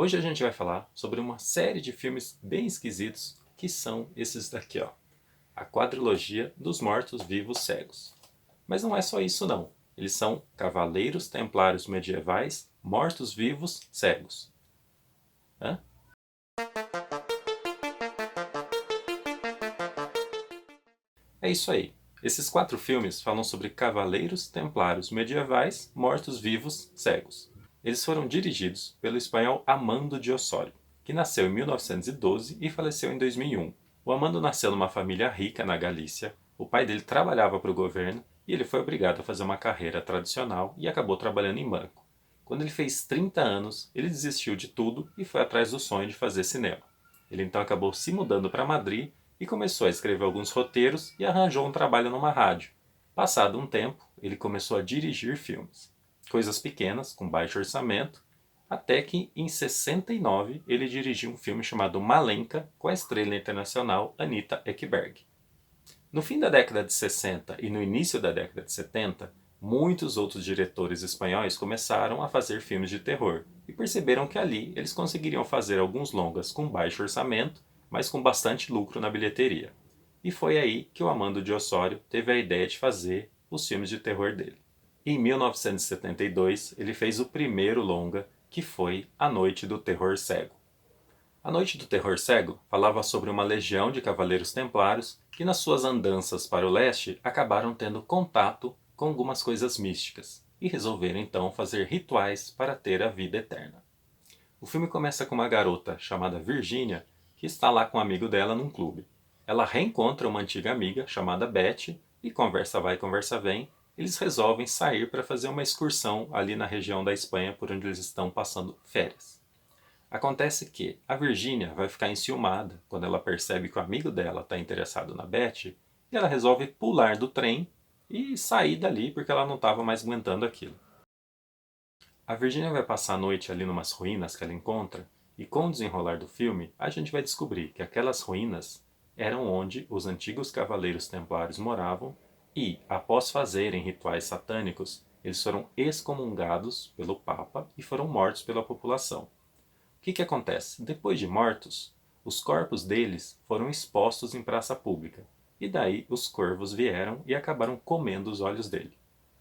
Hoje a gente vai falar sobre uma série de filmes bem esquisitos que são esses daqui, ó. A quadrilogia dos mortos-vivos cegos. Mas não é só isso não. Eles são cavaleiros templários medievais mortos-vivos cegos. Hã? É isso aí. Esses 4 filmes falam sobre cavaleiros templários medievais mortos-vivos cegos. Eles foram dirigidos pelo espanhol Amando de Osório, que nasceu em 1912 e faleceu em 2001. O Amando nasceu numa família rica na Galícia, o pai dele trabalhava para o governo e ele foi obrigado a fazer uma carreira tradicional e acabou trabalhando em banco. Quando ele fez 30 anos, ele desistiu de tudo e foi atrás do sonho de fazer cinema. Ele então acabou se mudando para Madrid e começou a escrever alguns roteiros e arranjou um trabalho numa rádio. Passado um tempo, ele começou a dirigir filmes. Coisas pequenas, com baixo orçamento, até que em 69 ele dirigiu um filme chamado Malenka com a estrela internacional Anita Ekberg. No fim da década de 60 e no início da década de 70, muitos outros diretores espanhóis começaram a fazer filmes de terror e perceberam que ali eles conseguiriam fazer alguns longas com baixo orçamento, mas com bastante lucro na bilheteria. E foi aí que o Amando de Osório teve a ideia de fazer os filmes de terror dele. Em 1972, ele fez o primeiro longa, que foi A Noite do Terror Cego. A Noite do Terror Cego falava sobre uma legião de cavaleiros templários que nas suas andanças para o leste acabaram tendo contato com algumas coisas místicas e resolveram então fazer rituais para ter a vida eterna. O filme começa com uma garota chamada Virginia que está lá com um amigo dela num clube. Ela reencontra uma antiga amiga chamada Betty e conversa vai, conversa vem. Eles resolvem sair para fazer uma excursão ali na região da Espanha por onde eles estão passando férias. Acontece que a Virginia vai ficar enciumada quando ela percebe que o amigo dela está interessado na Betty e ela resolve pular do trem e sair dali porque ela não estava mais aguentando aquilo. A Virginia vai passar a noite ali numas ruínas que ela encontra e com o desenrolar do filme a gente vai descobrir que aquelas ruínas eram onde os antigos cavaleiros templários moravam e, após fazerem rituais satânicos, eles foram excomungados pelo Papa e foram mortos pela população. O que acontece? Depois de mortos, os corpos deles foram expostos em praça pública, e daí os corvos vieram e acabaram comendo os olhos dele.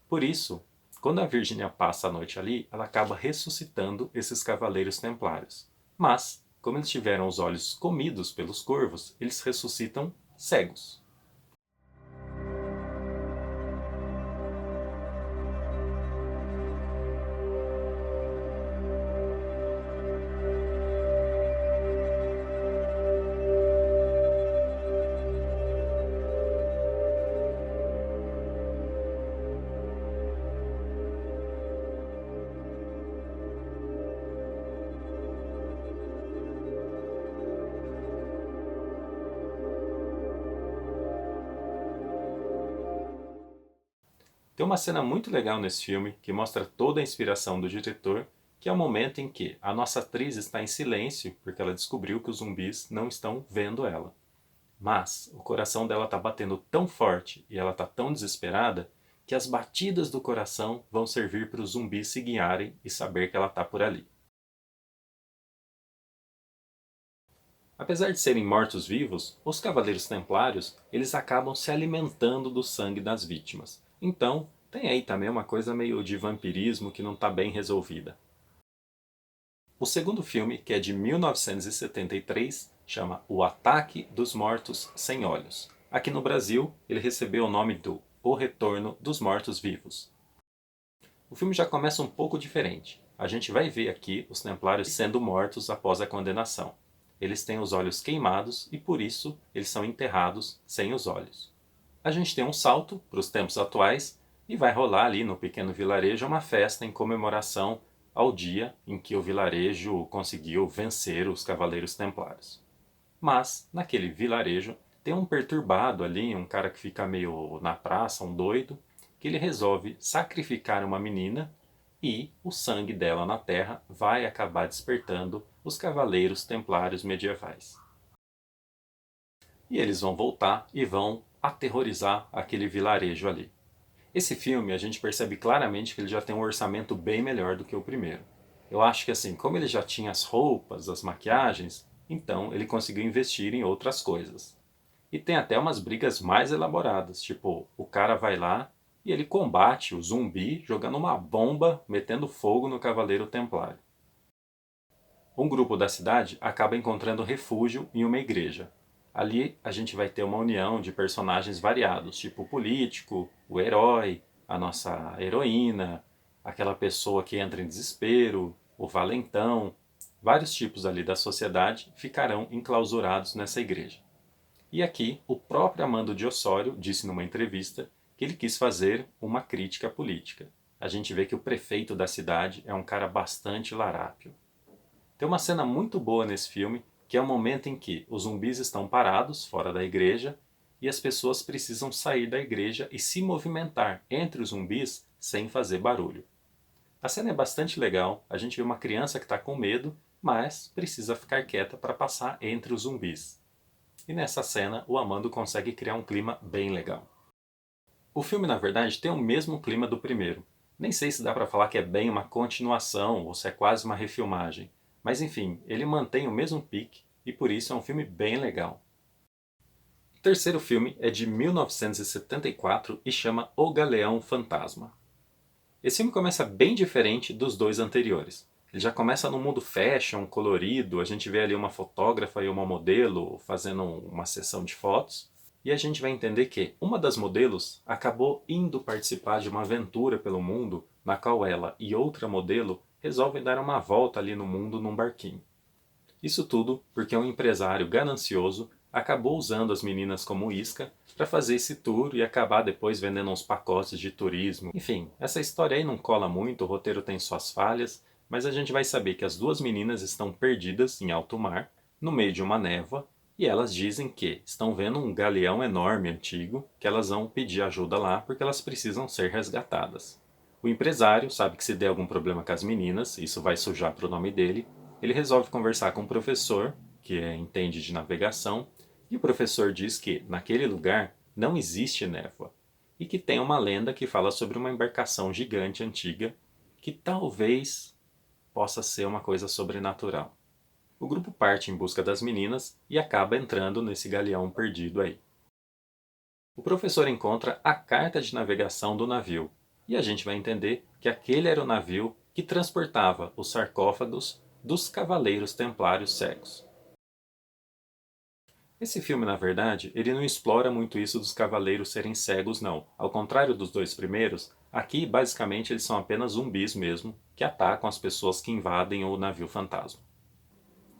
Por isso, quando a Virgínia passa a noite ali, ela acaba ressuscitando esses cavaleiros templários. Mas, como eles tiveram os olhos comidos pelos corvos, eles ressuscitam cegos. Tem uma cena muito legal nesse filme que mostra toda a inspiração do diretor, que é o momento em que a nossa atriz está em silêncio porque ela descobriu que os zumbis não estão vendo ela. Mas o coração dela está batendo tão forte e ela está tão desesperada que as batidas do coração vão servir para os zumbis se guiarem e saber que ela está por ali. Apesar de serem mortos-vivos, os Cavaleiros Templários eles acabam se alimentando do sangue das vítimas. Então, tem aí também uma coisa meio de vampirismo que não está bem resolvida. O segundo filme, que é de 1973, chama O Ataque dos Mortos Sem Olhos. Aqui no Brasil, ele recebeu o nome do O Retorno dos Mortos-Vivos. O filme já começa um pouco diferente. A gente vai ver aqui os Templários sendo mortos após a condenação. Eles têm os olhos queimados e por isso eles são enterrados sem os olhos. A gente tem um salto para os tempos atuais e vai rolar ali no pequeno vilarejo uma festa em comemoração ao dia em que o vilarejo conseguiu vencer os Cavaleiros Templários. Mas, naquele vilarejo, tem um perturbado ali, um cara que fica meio na praça, um doido, que ele resolve sacrificar uma menina e o sangue dela na terra vai acabar despertando os Cavaleiros Templários medievais. E eles vão voltar e vão aterrorizar aquele vilarejo ali. Esse filme a gente percebe claramente que ele já tem um orçamento bem melhor do que o primeiro. Eu acho que assim, como ele já tinha as roupas, as maquiagens, então ele conseguiu investir em outras coisas. E tem até umas brigas mais elaboradas, tipo, o cara vai lá e ele combate o zumbi jogando uma bomba, metendo fogo no Cavaleiro Templário. Um grupo da cidade acaba encontrando refúgio em uma igreja. Ali a gente vai ter uma união de personagens variados, tipo o político, o herói, a nossa heroína, aquela pessoa que entra em desespero, o valentão. Vários tipos ali da sociedade ficarão enclausurados nessa igreja. E aqui, o próprio Amando de Osório disse numa entrevista que ele quis fazer uma crítica política. A gente vê que o prefeito da cidade é um cara bastante larápio. Tem uma cena muito boa nesse filme, que é o momento em que os zumbis estão parados fora da igreja e as pessoas precisam sair da igreja e se movimentar entre os zumbis sem fazer barulho. A cena é bastante legal, a gente vê uma criança que está com medo, mas precisa ficar quieta para passar entre os zumbis. E nessa cena, o Amando consegue criar um clima bem legal. O filme, na verdade, tem o mesmo clima do primeiro. Nem sei se dá para falar que é bem uma continuação ou se é quase uma refilmagem. Mas enfim, ele mantém o mesmo pique e por isso é um filme bem legal. O terceiro filme é de 1974 e chama O Galeão Fantasma. Esse filme começa bem diferente dos dois anteriores. Ele já começa no mundo fashion, colorido, a gente vê ali uma fotógrafa e uma modelo fazendo uma sessão de fotos. E a gente vai entender que uma das modelos acabou indo participar de uma aventura pelo mundo, na qual ela e outra modelo resolvem dar uma volta ali no mundo num barquinho. Isso tudo porque um empresário ganancioso acabou usando as meninas como isca para fazer esse tour e acabar depois vendendo uns pacotes de turismo. Enfim, essa história aí não cola muito, o roteiro tem suas falhas, mas a gente vai saber que as duas meninas estão perdidas em alto mar, no meio de uma névoa, e elas dizem que estão vendo um galeão enorme antigo, que elas vão pedir ajuda lá porque elas precisam ser resgatadas. O empresário sabe que se der algum problema com as meninas, isso vai sujar para o nome dele, ele resolve conversar com o professor, que entende de navegação, e o professor diz que naquele lugar não existe névoa e que tem uma lenda que fala sobre uma embarcação gigante antiga que talvez possa ser uma coisa sobrenatural. O grupo parte em busca das meninas e acaba entrando nesse galeão perdido aí. O professor encontra a carta de navegação do navio e a gente vai entender que aquele era o navio que transportava os sarcófagos dos Cavaleiros Templários cegos. Esse filme, na verdade, ele não explora muito isso dos cavaleiros serem cegos, não. Ao contrário dos dois primeiros, aqui basicamente eles são apenas zumbis mesmo, que atacam as pessoas que invadem o navio fantasma.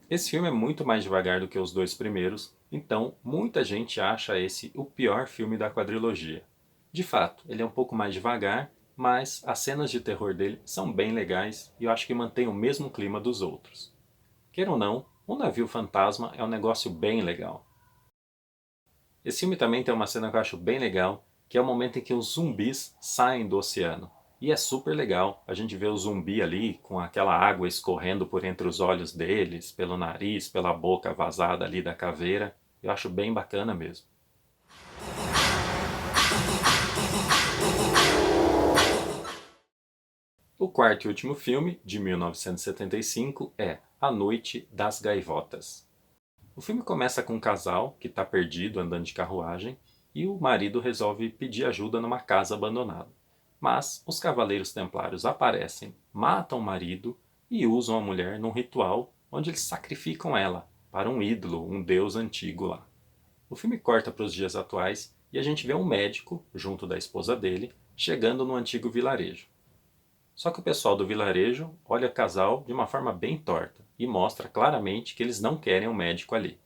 Esse filme é muito mais devagar do que os dois primeiros, então muita gente acha esse o pior filme da quadrilogia. De fato, ele é um pouco mais devagar, mas as cenas de terror dele são bem legais e eu acho que mantém o mesmo clima dos outros. Queira ou não, o navio fantasma é um negócio bem legal. Esse filme também tem uma cena que eu acho bem legal, que é o momento em que os zumbis saem do oceano. E é super legal, a gente vê o zumbi ali com aquela água escorrendo por entre os olhos deles, pelo nariz, pela boca vazada ali da caveira. Eu acho bem bacana mesmo. O quarto e último filme, de 1975, é A Noite das Gaivotas. O filme começa com um casal que está perdido andando de carruagem e o marido resolve pedir ajuda numa casa abandonada. Mas os cavaleiros templários aparecem, matam o marido e usam a mulher num ritual onde eles sacrificam ela para um ídolo, um deus antigo lá. O filme corta para os dias atuais e a gente vê um médico, junto da esposa dele, chegando no antigo vilarejo. Só que o pessoal do vilarejo olha o casal de uma forma bem torta e mostra claramente que eles não querem um médico ali.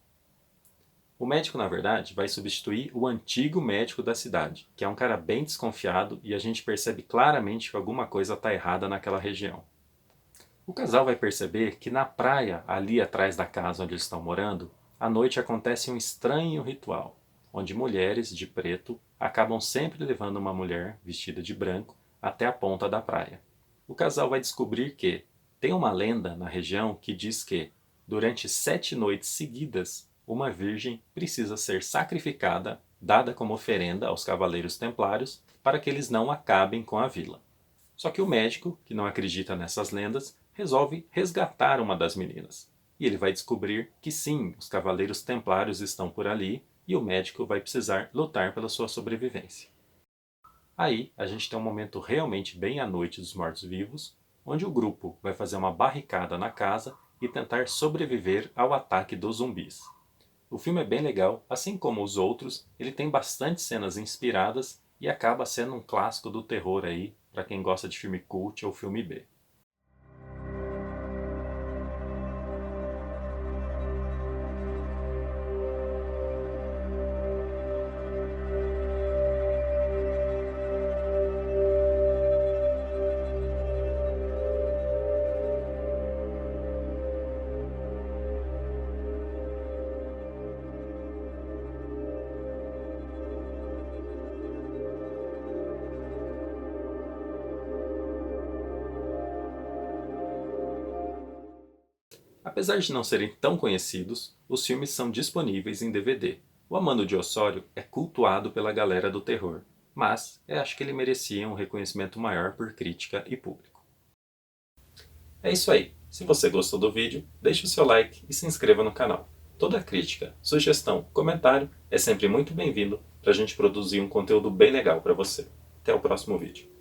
O médico, na verdade, vai substituir o antigo médico da cidade, que é um cara bem desconfiado e a gente percebe claramente que alguma coisa está errada naquela região. O casal vai perceber que na praia, ali atrás da casa onde eles estão morando, à noite acontece um estranho ritual, onde mulheres de preto acabam sempre levando uma mulher vestida de branco até a ponta da praia. O casal vai descobrir que tem uma lenda na região que diz que, durante 7 noites seguidas, uma virgem precisa ser sacrificada, dada como oferenda aos cavaleiros templários, para que eles não acabem com a vila. Só que o médico, que não acredita nessas lendas, resolve resgatar uma das meninas. E ele vai descobrir que sim, os Cavaleiros Templários estão por ali e o médico vai precisar lutar pela sua sobrevivência. Aí a gente tem um momento realmente bem à noite dos mortos-vivos, onde o grupo vai fazer uma barricada na casa e tentar sobreviver ao ataque dos zumbis. O filme é bem legal, assim como os outros, ele tem bastante cenas inspiradas e acaba sendo um clássico do terror aí, para quem gosta de filme cult ou filme B. Apesar de não serem tão conhecidos, os filmes são disponíveis em DVD. O Amando de Osório é cultuado pela galera do terror, mas eu acho que ele merecia um reconhecimento maior por crítica e público. É isso aí. Se você gostou do vídeo, deixe o seu like e se inscreva no canal. Toda crítica, sugestão, comentário é sempre muito bem-vindo para a gente produzir um conteúdo bem legal para você. Até o próximo vídeo.